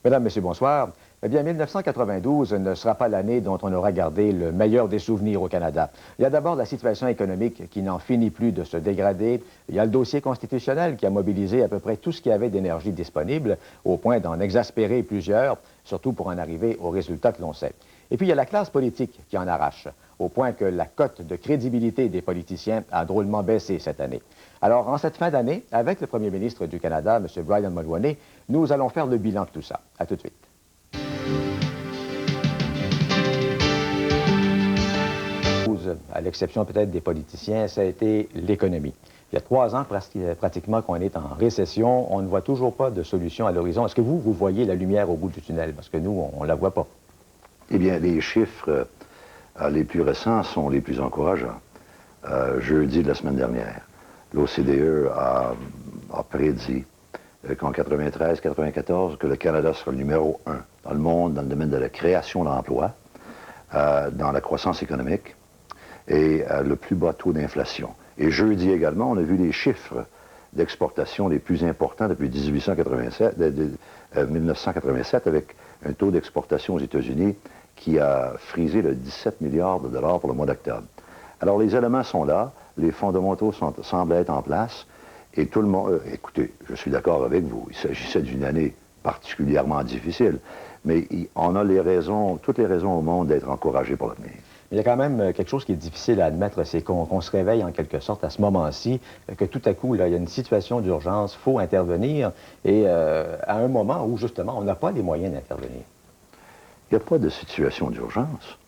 Mesdames, Messieurs, bonsoir. Eh bien, 1992 ne sera pas l'année dont on aura gardé le meilleur des souvenirs au Canada. Il y a d'abord la situation économique qui n'en finit plus de se dégrader. Il y a le dossier constitutionnel qui a mobilisé à peu près tout ce qu'il y avait d'énergie disponible, au point d'en exaspérer plusieurs, surtout pour en arriver aux résultats que l'on sait. Et puis, il y a la classe politique qui en arrache, au point que la cote de crédibilité des politiciens a drôlement baissé cette année. Alors, en cette fin d'année, avec le premier ministre du Canada, M. Brian Mulroney, nous allons faire le bilan de tout ça. À tout de suite. À l'exception peut-être des politiciens, ça a été l'économie. Il y a 3 ans pratiquement qu'on est en récession. On ne voit toujours pas de solution à l'horizon. Est-ce que vous voyez la lumière au bout du tunnel? Parce que nous, on ne la voit pas. Eh bien, les chiffres les plus récents sont les plus encourageants. Jeudi de la semaine dernière, l'OCDE a prédit qu'en 93-94, que le Canada sera le numéro 1 dans le monde dans le domaine de la création d'emplois, dans la croissance économique et le plus bas taux d'inflation. Et jeudi également, on a vu les chiffres d'exportation les plus importants depuis 1987 avec un taux d'exportation aux États-Unis qui a frisé le 17 milliards de dollars pour le mois d'octobre. Alors les éléments sont là, les fondamentaux semblent être en place et tout le monde... écoutez, je suis d'accord avec vous, il s'agissait d'une année particulièrement difficile, mais on a toutes les raisons au monde d'être encouragé pour l'avenir. Il y a quand même quelque chose qui est difficile à admettre, c'est qu'on se réveille en quelque sorte à ce moment-ci, que tout à coup, là, il y a une situation d'urgence, il faut intervenir, et à un moment où, justement, on n'a pas les moyens d'intervenir. Il n'y a pas de situation d'urgence.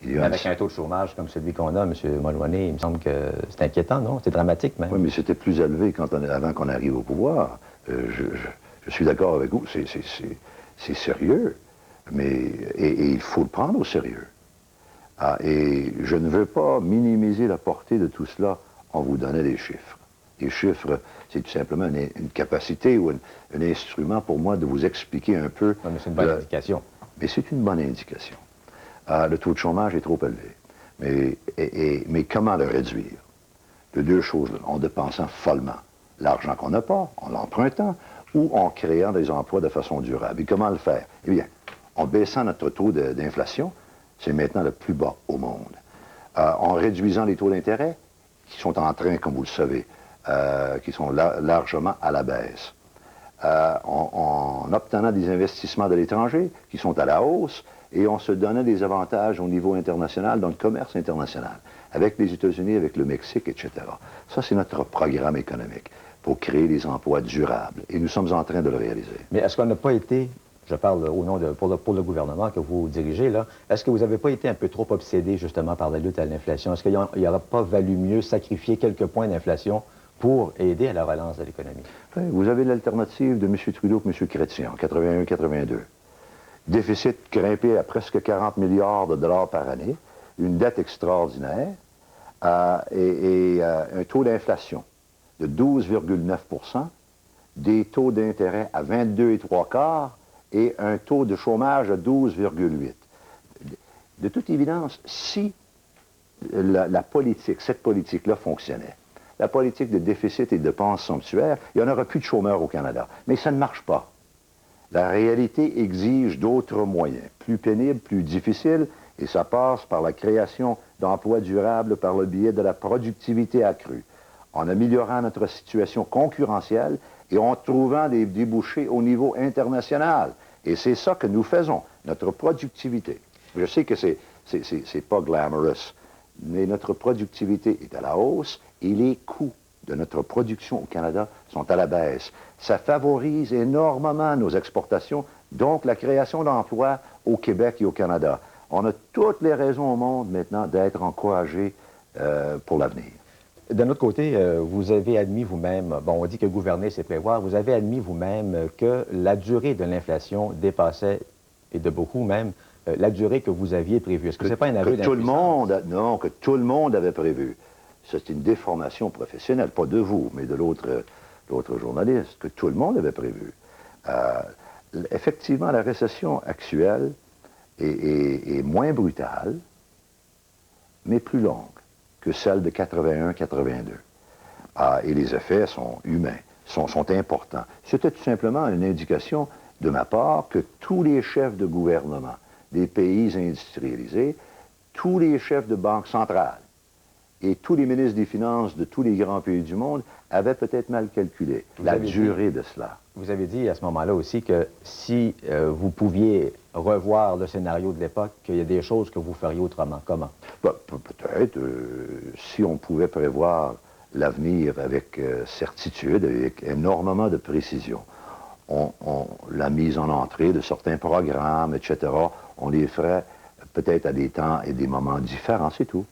Avec un taux de chômage comme celui qu'on a, M. Mulroney, il me semble que c'est inquiétant, non? C'est dramatique, même. Oui, mais c'était plus élevé avant qu'on arrive au pouvoir. Je suis d'accord avec vous, c'est sérieux, et il faut le prendre au sérieux. Et je ne veux pas minimiser la portée de tout cela en vous donnant des chiffres. Les chiffres, c'est tout simplement une capacité ou un instrument pour moi de vous expliquer un peu... Oui, mais c'est une bonne indication. Mais c'est une bonne indication. Le taux de chômage est trop élevé. Mais comment le réduire? De deux choses, en dépensant follement l'argent qu'on n'a pas, en l'empruntant, ou en créant des emplois de façon durable. Et comment le faire? Eh bien, en baissant notre taux d'inflation, c'est maintenant le plus bas au monde. En réduisant les taux d'intérêt, qui sont en train, comme vous le savez, qui sont largement à la baisse. En obtenant des investissements de l'étranger, qui sont à la hausse, et on se donnait des avantages au niveau international, dans le commerce international, avec les États-Unis, avec le Mexique, etc. Ça, c'est notre programme économique pour créer des emplois durables. Et nous sommes en train de le réaliser. Mais est-ce qu'on n'a pas été... Je parle au nom pour le gouvernement que vous dirigez, là. Est-ce que vous n'avez pas été un peu trop obsédé, justement, par la lutte à l'inflation? Est-ce qu'il n'aurait pas valu mieux sacrifier quelques points d'inflation pour aider à la relance de l'économie? Oui, vous avez l'alternative de M. Trudeau et M. Chrétien en 81-82. Déficit grimpé à presque 40 milliards de dollars par année, une dette extraordinaire et un taux d'inflation de 12,9 %, des taux d'intérêt à 22,75 et un taux de chômage à 12,8. De toute évidence, si cette politique-là fonctionnait, la politique de déficit et de dépenses somptuaires, il n'y en aura plus de chômeurs au Canada. Mais ça ne marche pas. La réalité exige d'autres moyens, plus pénibles, plus difficiles, et ça passe par la création d'emplois durables par le biais de la productivité accrue, en améliorant notre situation concurrentielle et en trouvant des débouchés au niveau international. Et c'est ça que nous faisons, notre productivité. Je sais que c'est pas glamorous, mais notre productivité est à la hausse et les coûts de notre production au Canada sont à la baisse. Ça favorise énormément nos exportations, donc la création d'emplois au Québec et au Canada. On a toutes les raisons au monde maintenant d'être encouragés pour l'avenir. D'un autre côté, vous avez admis vous-même, bon, on dit que gouverner, c'est prévoir, vous avez admis vous-même que la durée de l'inflation dépassait, et de beaucoup même, la durée que vous aviez prévue. Est-ce que c'est pas un aveu d'impuissance? Non, que tout le monde avait prévu. C'est une déformation professionnelle, pas de vous, mais de l'autre journaliste, que tout le monde avait prévu. Effectivement, la récession actuelle est moins brutale, mais plus longue que celle de 81-82. Et les effets sont humains, sont importants. C'était tout simplement une indication de ma part, que tous les chefs de gouvernement des pays industrialisés, tous les chefs de banque centrale et tous les ministres des Finances de tous les grands pays du monde avaient peut-être mal calculé la durée de cela. Vous avez dit à ce moment-là aussi que si vous pouviez revoir le scénario de l'époque, qu'il y a des choses que vous feriez autrement. Comment? Ben, peut-être, si on pouvait prévoir l'avenir avec certitude, avec énormément de précision. La mise en entrée de certains programmes, etc., on les ferait peut-être à des temps et des moments différents, c'est tout.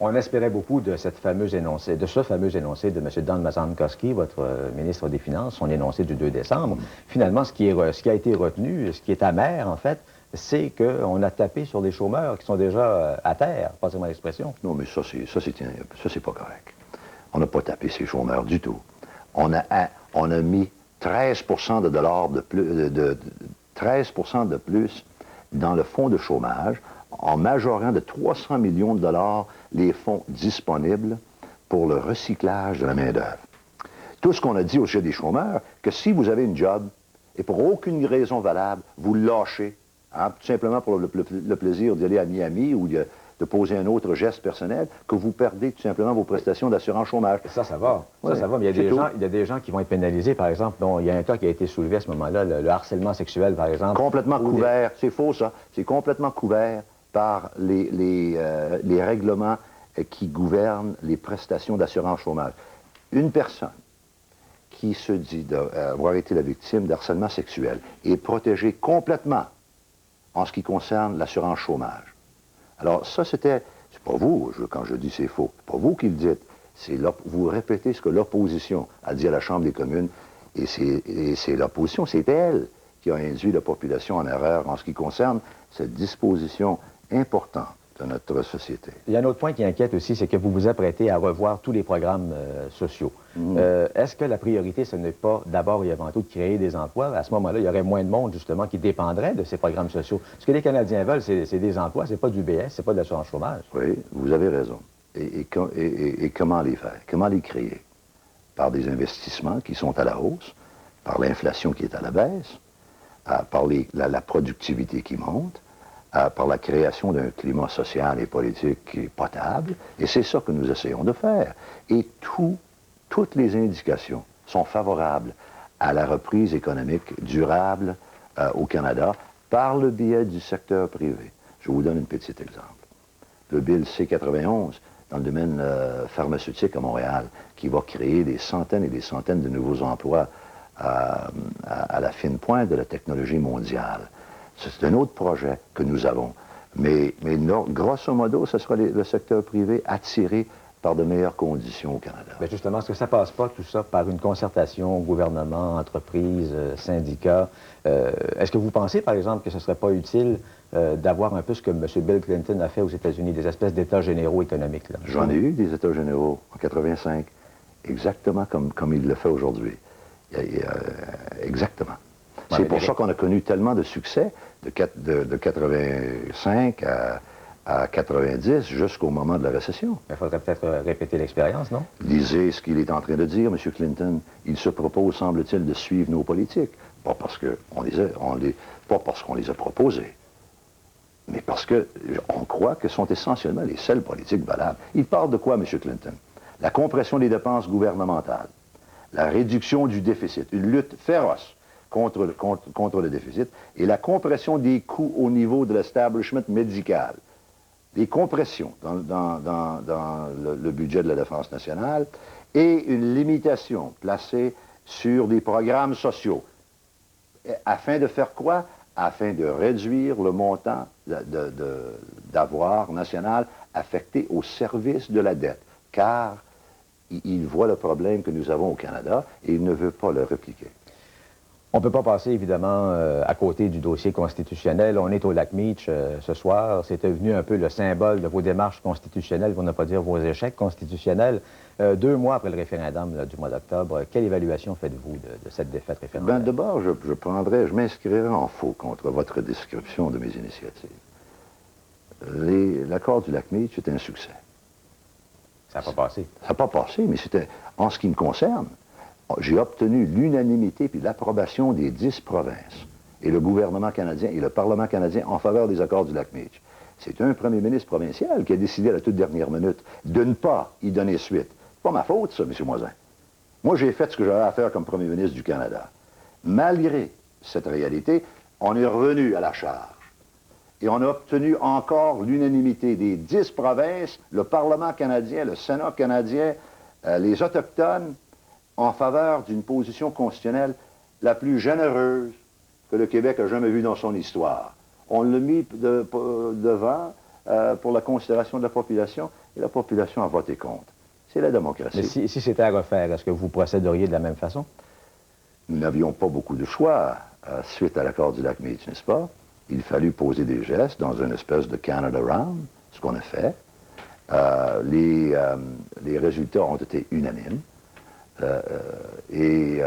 On espérait beaucoup de ce fameux énoncé de M. Don Mazankowski, votre ministre des Finances, son énoncé du 2 décembre. Finalement, ce qui a été retenu, ce qui est amer, en fait, c'est qu'on a tapé sur des chômeurs qui sont déjà à terre, passez-moi l'expression. Non, mais ça, c'est pas correct. On n'a pas tapé ces chômeurs du tout. On a mis 13 de dollars de plus, 13 de plus dans le fonds de chômage, en majorant de 300 millions de dollars les fonds disponibles pour le recyclage de la main-d'œuvre. Tout ce qu'on a dit au sujet des chômeurs, que si vous avez une job, et pour aucune raison valable, vous lâchez, hein, tout simplement pour le plaisir d'y aller à Miami ou de poser un autre geste personnel, que vous perdez tout simplement vos prestations d'assurance chômage. Ça va. Ouais, ça va, mais il y a des gens qui vont être pénalisés, par exemple. Bon, il y a un cas qui a été soulevé à ce moment-là, le harcèlement sexuel, par exemple. Complètement couvert. C'est faux, ça. C'est complètement couvert par les règlements qui gouvernent les prestations d'assurance chômage. Une personne qui se dit avoir été la victime d'harcèlement sexuel est protégée complètement en ce qui concerne l'assurance chômage. Alors ça, c'est pas vous, quand je dis c'est faux, c'est pas vous qui le dites, vous répétez ce que l'opposition a dit à la Chambre des communes, et c'est l'opposition, c'est elle qui a induit la population en erreur en ce qui concerne cette disposition importante de notre société. Il y a un autre point qui inquiète aussi, c'est que vous vous apprêtez à revoir tous les programmes sociaux. Est-ce que la priorité, ce n'est pas d'abord et avant tout de créer des emplois? À ce moment-là, il y aurait moins de monde, justement, qui dépendrait de ces programmes sociaux. Ce que les Canadiens veulent, c'est des emplois, c'est pas du BS, c'est pas de l'assurance chômage. Oui, vous avez raison. Et comment les faire? Comment les créer? Par des investissements qui sont à la hausse, par l'inflation qui est à la baisse, par la productivité qui monte, par la création d'un climat social et politique qui est potable, et c'est ça que nous essayons de faire. Et toutes les indications sont favorables à la reprise économique durable au Canada par le biais du secteur privé. Je vous donne un petit exemple. Le Bill C-91, dans le domaine pharmaceutique à Montréal, qui va créer des centaines et des centaines de nouveaux emplois à la fine pointe de la technologie mondiale. C'est un autre projet que nous avons. Mais grosso modo, ce sera le secteur privé attiré par de meilleures conditions au Canada. Bien justement, est-ce que ça passe pas, tout ça, par une concertation, gouvernement, entreprise, syndicats? Est-ce que vous pensez, par exemple, que ce ne serait pas utile d'avoir un peu ce que M. Bill Clinton a fait aux États-Unis, des espèces d'états généraux économiques? J'en ai eu des états généraux en 85, exactement comme il le fait aujourd'hui. Exactement. C'est pour ça qu'on a connu tellement de succès de 85 à 90 jusqu'au moment de la récession. Il faudrait peut-être répéter l'expérience, non? Lisez ce qu'il est en train de dire, M. Clinton. Il se propose, semble-t-il, de suivre nos politiques. Pas parce qu'on les a proposées, mais parce qu'on croit que ce sont essentiellement les seules politiques valables. Il parle de quoi, M. Clinton? La compression des dépenses gouvernementales, la réduction du déficit, une lutte féroce contre le déficit, et la compression des coûts au niveau de l'establishment médical. Des compressions dans le budget de la Défense nationale et une limitation placée sur des programmes sociaux. Afin de faire quoi? Afin de réduire le montant d'avoir national affecté au service de la dette. Car il voit le problème que nous avons au Canada et il ne veut pas le répliquer. On ne peut pas passer, évidemment, à côté du dossier constitutionnel. On est au Lac-Meech ce soir. C'est devenu un peu le symbole de vos démarches constitutionnelles, pour ne pas dire vos échecs constitutionnels. 2 mois après le référendum du mois d'octobre, quelle évaluation faites-vous de cette défaite référendaire? Bien, d'abord, je m'inscrirai en faux contre votre description de mes initiatives. L'accord du Lac-Meech est un succès. Ça n'a pas passé. Ça n'a pas passé, mais c'était, en ce qui me concerne, j'ai obtenu l'unanimité puis l'approbation des 10 provinces et le gouvernement canadien et le Parlement canadien en faveur des accords du lac Meech. C'est un premier ministre provincial qui a décidé à la toute dernière minute de ne pas y donner suite. C'est pas ma faute, ça, M. Moisin. Moi, j'ai fait ce que j'avais à faire comme premier ministre du Canada. Malgré cette réalité, on est revenu à la charge. Et on a obtenu encore l'unanimité des 10 provinces, le Parlement canadien, le Sénat canadien, les Autochtones, en faveur d'une position constitutionnelle la plus généreuse que le Québec a jamais vue dans son histoire. On l'a mis devant pour la considération de la population, et la population a voté contre. C'est la démocratie. Mais si c'était à refaire, est-ce que vous procéderiez de la même façon? Nous n'avions pas beaucoup de choix suite à l'accord du lac Meech, n'est-ce pas? Il fallut poser des gestes dans une espèce de Canada Round, ce qu'on a fait. Les résultats ont été unanimes et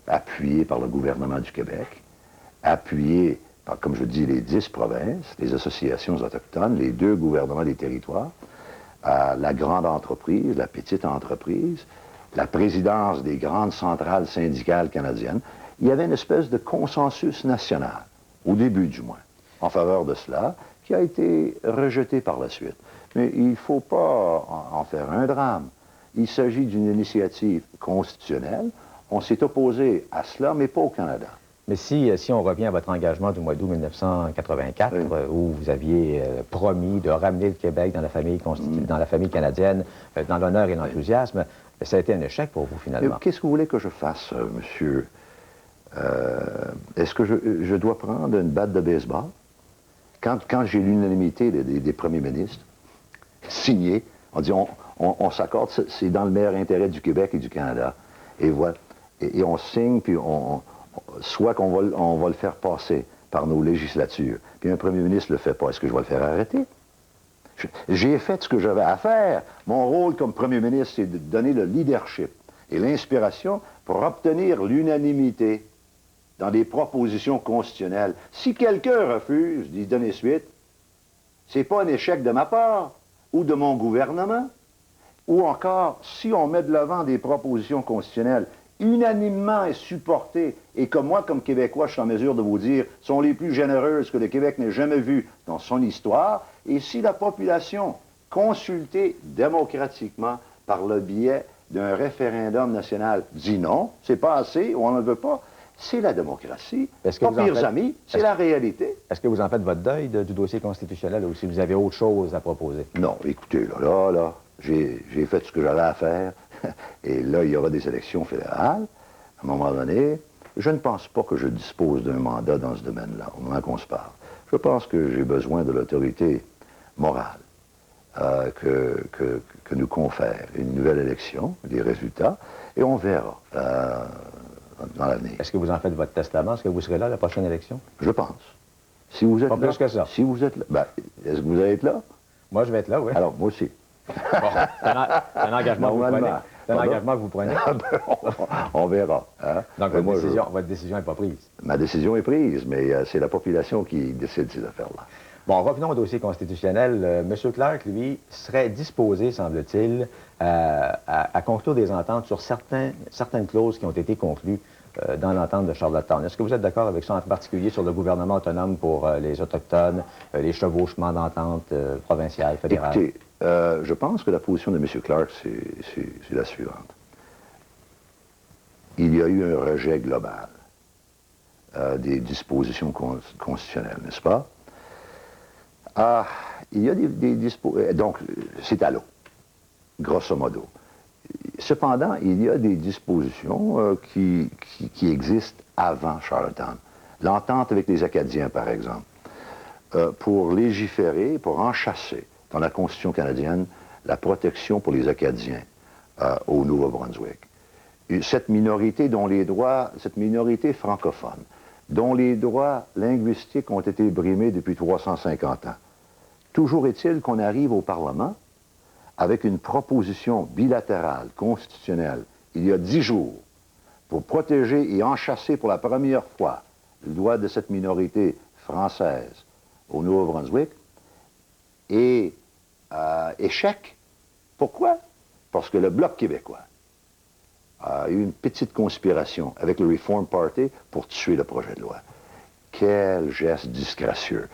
appuyés par le gouvernement du Québec, appuyés par, comme je dis, les 10 provinces, les associations autochtones, les 2 gouvernements des territoires, la grande entreprise, la petite entreprise, la présidence des grandes centrales syndicales canadiennes. Il y avait une espèce de consensus national, au début du moins, en faveur de cela, qui a été rejeté par la suite. Mais il ne faut pas en faire un drame. Il s'agit d'une initiative constitutionnelle. On s'est opposé à cela, mais pas au Canada. Mais si on revient à votre engagement du mois d'août 1984, oui, où vous aviez promis de ramener le Québec dans la famille, dans la famille canadienne, dans l'honneur et l'enthousiasme, ça a été un échec pour vous, finalement. Qu'est-ce que vous voulez que je fasse, monsieur? Est-ce que je dois prendre une batte de baseball? Quand j'ai l'unanimité des premiers ministres, signés, on dit on s'accorde, c'est dans le meilleur intérêt du Québec et du Canada. Et voilà. Et on signe, puis soit qu'on va le faire passer par nos législatures, puis un premier ministre ne le fait pas, est-ce que je vais le faire arrêter? J'ai fait ce que j'avais à faire. Mon rôle comme premier ministre, c'est de donner le leadership et l'inspiration pour obtenir l'unanimité dans des propositions constitutionnelles. Si quelqu'un refuse d'y donner suite, c'est pas un échec de ma part ou de mon gouvernement. Ou encore, si on met de l'avant des propositions constitutionnelles unanimement et supportées, et que moi, comme Québécois, je suis en mesure de vous dire, sont les plus généreuses que le Québec n'ait jamais vues dans son histoire, et si la population, consultée démocratiquement par le biais d'un référendum national, dit non, c'est pas assez, ou on ne veut pas, c'est la démocratie. Pas pires amis, c'est la réalité. Est-ce que vous en faites votre deuil du dossier constitutionnel ou si vous avez autre chose à proposer? Non, écoutez, là, j'ai fait ce que j'avais à faire. Et là, il y aura des élections fédérales. À un moment donné, je ne pense pas que je dispose d'un mandat dans ce domaine-là, au moment qu'on se parle. Je pense que j'ai besoin de l'autorité morale que nous confère une nouvelle élection, des résultats, et on verra dans l'avenir. Est-ce que vous en faites votre testament? Est-ce que vous serez là à la prochaine élection? Je pense. Si vous êtes pas là, plus que ça. Si vous êtes là, ben, est-ce que vous allez être là? Moi, je vais être là, oui. Alors, moi aussi. Bon, c'est un engagement que vous prenez. C'est un engagement que vous prenez. On verra. Hein? Donc, votre décision n'est pas prise. Ma décision est prise, mais c'est la population qui décide ces affaires-là. Bon, revenons au dossier constitutionnel. M. Clark, lui, serait disposé, semble-t-il, à conclure des ententes sur certaines clauses qui ont été conclues dans l'entente de Charlottetown. Est-ce que vous êtes d'accord avec ça, en particulier sur le gouvernement autonome pour les Autochtones, les chevauchements d'entente provinciales, fédérales? Écoutez, je pense que la position de M. Clark, c'est la suivante. Il y a eu un rejet global des dispositions constitutionnelles, n'est-ce pas? Il y a des dispositions... Donc, c'est à l'eau, grosso modo. Cependant, il y a des dispositions qui existent avant Charlottetown. L'entente avec les Acadiens, par exemple, pour légiférer, pour enchasser dans la Constitution canadienne la protection pour les Acadiens au Nouveau-Brunswick. Cette minorité cette minorité francophone, dont les droits linguistiques ont été brimés depuis 350 ans. Toujours est-il qu'on arrive au Parlement avec une proposition bilatérale, constitutionnelle, il y a 10 jours, pour protéger et enchasser pour la première fois le droit de cette minorité française au Nouveau-Brunswick, et échec. Pourquoi? Parce que le Bloc québécois a eu une petite conspiration avec le Reform Party pour tuer le projet de loi. Quel geste disgracieux.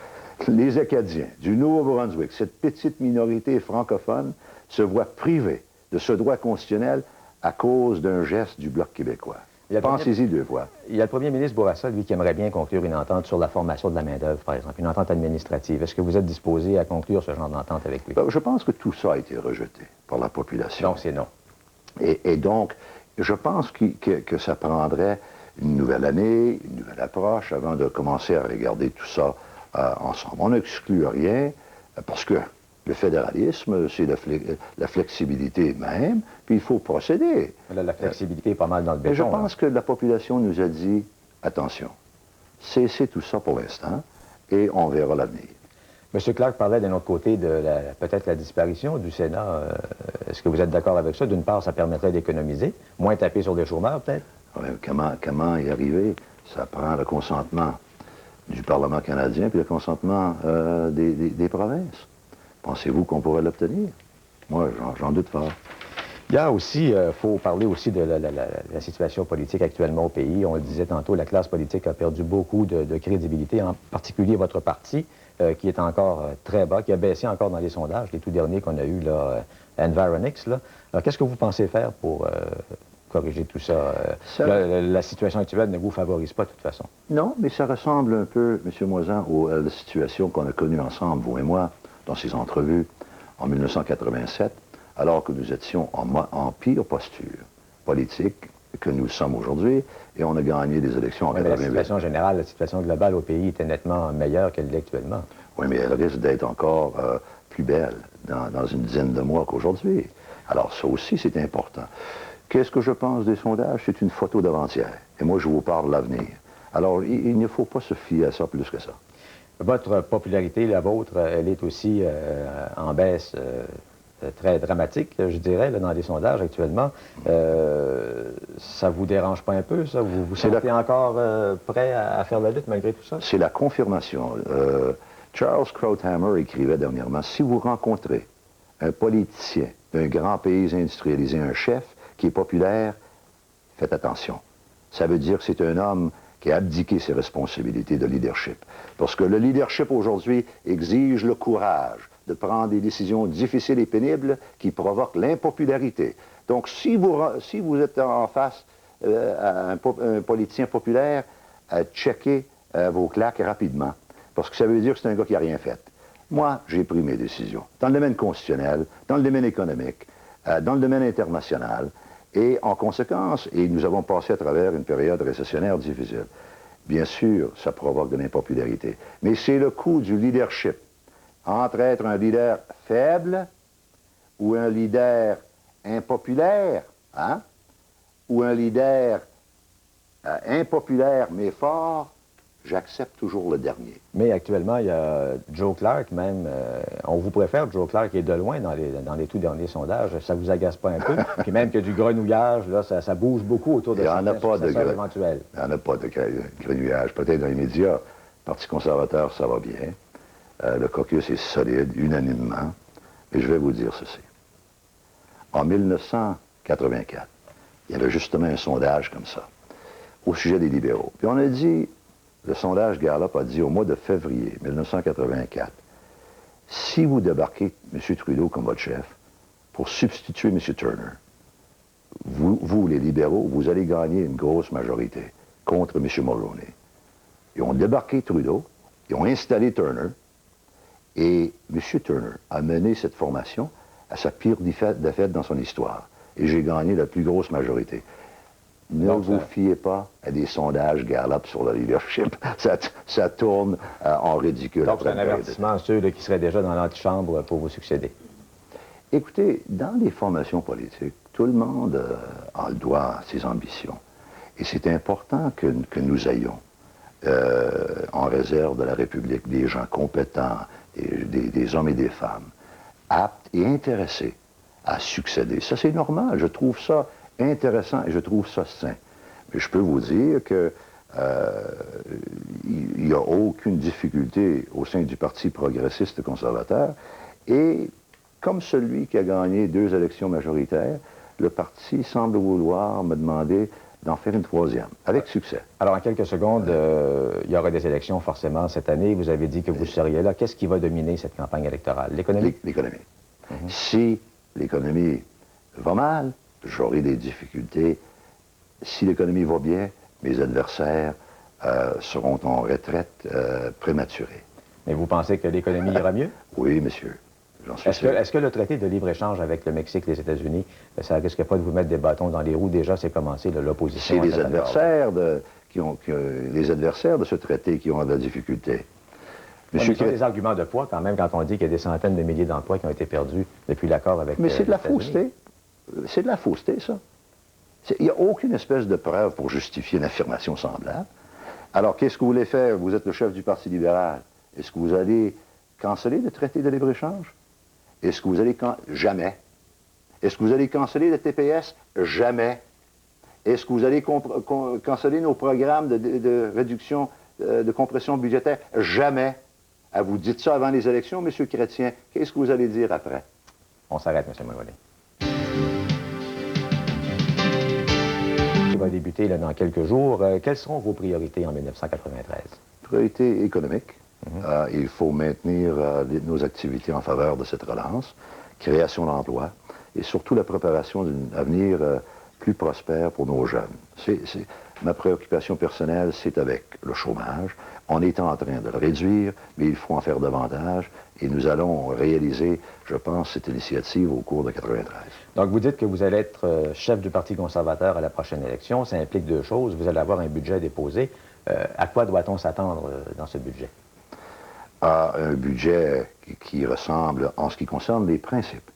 Les Acadiens du Nouveau-Brunswick, cette petite minorité francophone, se voient privés de ce droit constitutionnel à cause d'un geste du Bloc québécois. Pensez-y deux fois. Il y a le premier ministre Bourassa, lui, qui aimerait bien conclure une entente sur la formation de la main-d'œuvre, par exemple, une entente administrative. Est-ce que vous êtes disposé à conclure ce genre d'entente avec lui? Je pense que tout ça a été rejeté par la population. Donc, c'est non. Et donc, je pense que ça prendrait une nouvelle année, une nouvelle approche avant de commencer à regarder tout ça ensemble. On n'exclut rien parce que le fédéralisme, c'est la flexibilité même, puis il faut procéder. Là, la flexibilité est pas mal dans le béton. Mais je pense que la population nous a dit, attention, cessez tout ça pour l'instant et on verra l'avenir. M. Clark parlait d'un autre côté de peut-être la disparition du Sénat. Est-ce que vous êtes d'accord avec ça? D'une part, ça permettrait d'économiser, moins taper sur les chômeurs, peut-être? Ouais, comment y arriver? Ça prend le consentement du Parlement canadien puis le consentement des provinces. Pensez-vous qu'on pourrait l'obtenir? Moi, j'en doute fort. Il y a aussi, faut parler aussi de la situation politique actuellement au pays. On le disait tantôt, la classe politique a perdu beaucoup de crédibilité, en particulier votre parti, qui est encore très bas, qui a baissé encore dans les sondages, les tout derniers qu'on a eus, là, Environix. Là. Alors, qu'est-ce que vous pensez faire pour corriger tout ça? La situation actuelle ne vous favorise pas, de toute façon. Non, mais ça ressemble un peu, M. Moisan, à la situation qu'on a connue ensemble, vous et moi, dans ces entrevues en 1987, alors que nous étions en pire posture politique que nous sommes aujourd'hui, et on a gagné des élections en 88. La situation générale, la situation globale au pays était nettement meilleure qu'elle l'est actuellement. Oui, mais elle risque d'être encore plus belle dans une dizaine de mois qu'aujourd'hui. Alors ça aussi, c'est important. Qu'est-ce que je pense des sondages? C'est une photo d'avant-hier. Et moi, je vous parle de l'avenir. Alors, il ne faut pas se fier à ça plus que ça. Votre popularité, la vôtre, elle est aussi en baisse très dramatique, je dirais, là, dans les sondages actuellement. Ça vous dérange pas un peu, ça? Vous vous sentez encore prêt à faire la lutte malgré tout ça? C'est la confirmation. Charles Krauthammer écrivait dernièrement, si vous rencontrez un politicien d'un grand pays industrialisé, un chef qui est populaire, faites attention. Ça veut dire que c'est un homme qui a abdiqué ses responsabilités de leadership. Parce que le leadership aujourd'hui exige le courage de prendre des décisions difficiles et pénibles qui provoquent l'impopularité. Donc, si vous êtes en face à un politicien populaire, checkez vos claques rapidement. Parce que ça veut dire que c'est un gars qui n'a rien fait. Moi, j'ai pris mes décisions. Dans le domaine constitutionnel, dans le domaine économique, dans le domaine international. Et en conséquence, et nous avons passé à travers une période récessionnaire difficile. Bien sûr, ça provoque de l'impopularité. Mais c'est le coût du leadership. Entre être un leader faible ou un leader impopulaire, hein? Ou un leader impopulaire mais fort, j'accepte toujours le dernier. Mais actuellement, il y a Joe Clark même. On vous préfère, Joe Clark est de loin dans les tout derniers sondages. Ça vous agace pas un peu? Puis même que du grenouillage, là, ça bouge beaucoup autour de certains successeurs éventuels. Il n'y en a pas de grenouillage. Peut-être dans les médias, le Parti conservateur, ça va bien. Le caucus est solide, unanimement. Et je vais vous dire ceci. En 1984, il y avait justement un sondage comme ça, au sujet des libéraux. Puis on a dit, le sondage Gallup a dit au mois de février 1984, si vous débarquez M. Trudeau comme votre chef pour substituer M. Turner, vous, les libéraux, vous allez gagner une grosse majorité contre M. Mulroney. Ils ont débarqué Trudeau, ils ont installé Turner, et M. Turner a mené cette formation à sa pire défaite dans son histoire. Et j'ai gagné la plus grosse majorité. Ne vous fiez pas à des sondages Gallup sur le leadership. Ça tourne en ridicule. Donc, c'est un avertissement à ceux qui seraient déjà dans l'antichambre pour vous succéder. Écoutez, dans les formations politiques, tout le monde a le droit à ses ambitions. Et c'est important que nous ayons en réserve de la République des gens compétents, des hommes et des femmes, aptes et intéressés à succéder. Ça, c'est normal. Je trouve ça intéressant et je trouve ça sain. Mais je peux vous dire que il n'y a aucune difficulté au sein du Parti progressiste conservateur. Et comme celui qui a gagné 2 élections majoritaires, le parti semble vouloir me demander d'en faire une troisième, avec succès. Alors, en quelques secondes, il y aura des élections forcément cette année. Vous avez dit que vous seriez là. Qu'est-ce qui va dominer cette campagne électorale? L'économie? L'économie. Si l'économie va mal, j'aurai des difficultés. Si l'économie va bien, mes adversaires seront en retraite prématurée. Mais vous pensez que l'économie ira mieux? Oui, monsieur. Est-ce que le traité de libre-échange avec le Mexique et les États-Unis, ça ne risque pas de vous mettre des bâtons dans les roues? Déjà, c'est commencé, l'opposition. C'est les adversaires les adversaires de ce traité qui ont de la difficulté. Monsieur, il y a des arguments de poids quand même quand on dit qu'il y a des centaines de milliers d'emplois qui ont été perdus depuis l'accord avec Mais c'est de la fausseté. C'est de la fausseté, ça. Il n'y a aucune espèce de preuve pour justifier une affirmation semblable. Alors, qu'est-ce que vous voulez faire? Vous êtes le chef du Parti libéral. Est-ce que vous allez canceller le traité de libre-échange? Est-ce que vous allez... Jamais. Est-ce que vous allez canceller le TPS? Jamais. Est-ce que vous allez canceller nos programmes de réduction, de compression budgétaire? Jamais. Vous dites ça avant les élections, M. Chrétien. Qu'est-ce que vous allez dire après? On s'arrête, M. Mulvaney. Il va débuter là, dans quelques jours. Quelles seront vos priorités en 1993? Priorité économique. Il faut maintenir nos activités en faveur de cette relance, création d'emplois et surtout la préparation d'un avenir plus prospère pour nos jeunes. Ma préoccupation personnelle, c'est avec le chômage. On est en train de le réduire, mais il faut en faire davantage et nous allons réaliser, je pense, cette initiative au cours de 93. Donc, vous dites que vous allez être chef du Parti conservateur à la prochaine élection. Ça implique deux choses. Vous allez avoir un budget déposé. À quoi doit-on s'attendre dans ce budget? À un budget qui ressemble, en ce qui concerne les principes,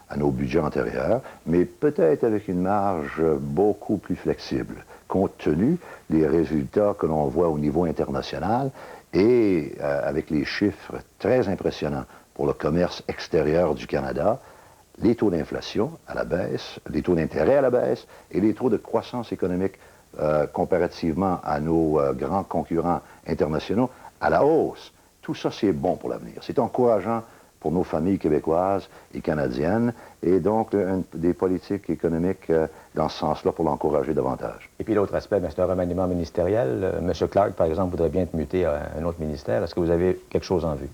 à nos budgets antérieurs, mais peut-être avec une marge beaucoup plus flexible, compte tenu des résultats que l'on voit au niveau international et avec les chiffres très impressionnants pour le commerce extérieur du Canada, les taux d'inflation à la baisse, les taux d'intérêt à la baisse et les taux de croissance économique comparativement à nos grands concurrents internationaux à la hausse. Tout ça, c'est bon pour l'avenir. C'est encourageant pour nos familles québécoises et canadiennes, et donc des politiques économiques dans ce sens-là pour l'encourager davantage. Et puis l'autre aspect, c'est un remaniement ministériel. M. Clark, par exemple, voudrait bien être muté à un autre ministère. Est-ce que vous avez quelque chose en vue?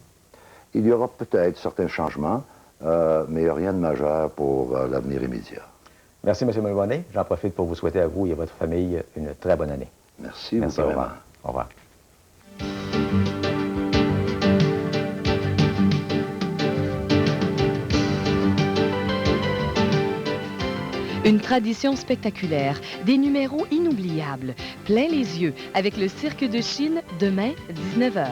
Il y aura peut-être certains changements, mais rien de majeur pour l'avenir immédiat. Merci, M. Mulvaney. J'en profite pour vous souhaiter à vous et à votre famille une très bonne année. Merci, Merci, vous au revoir. Au revoir. Une tradition spectaculaire, des numéros inoubliables, plein les yeux avec le Cirque de Chine demain, 19h.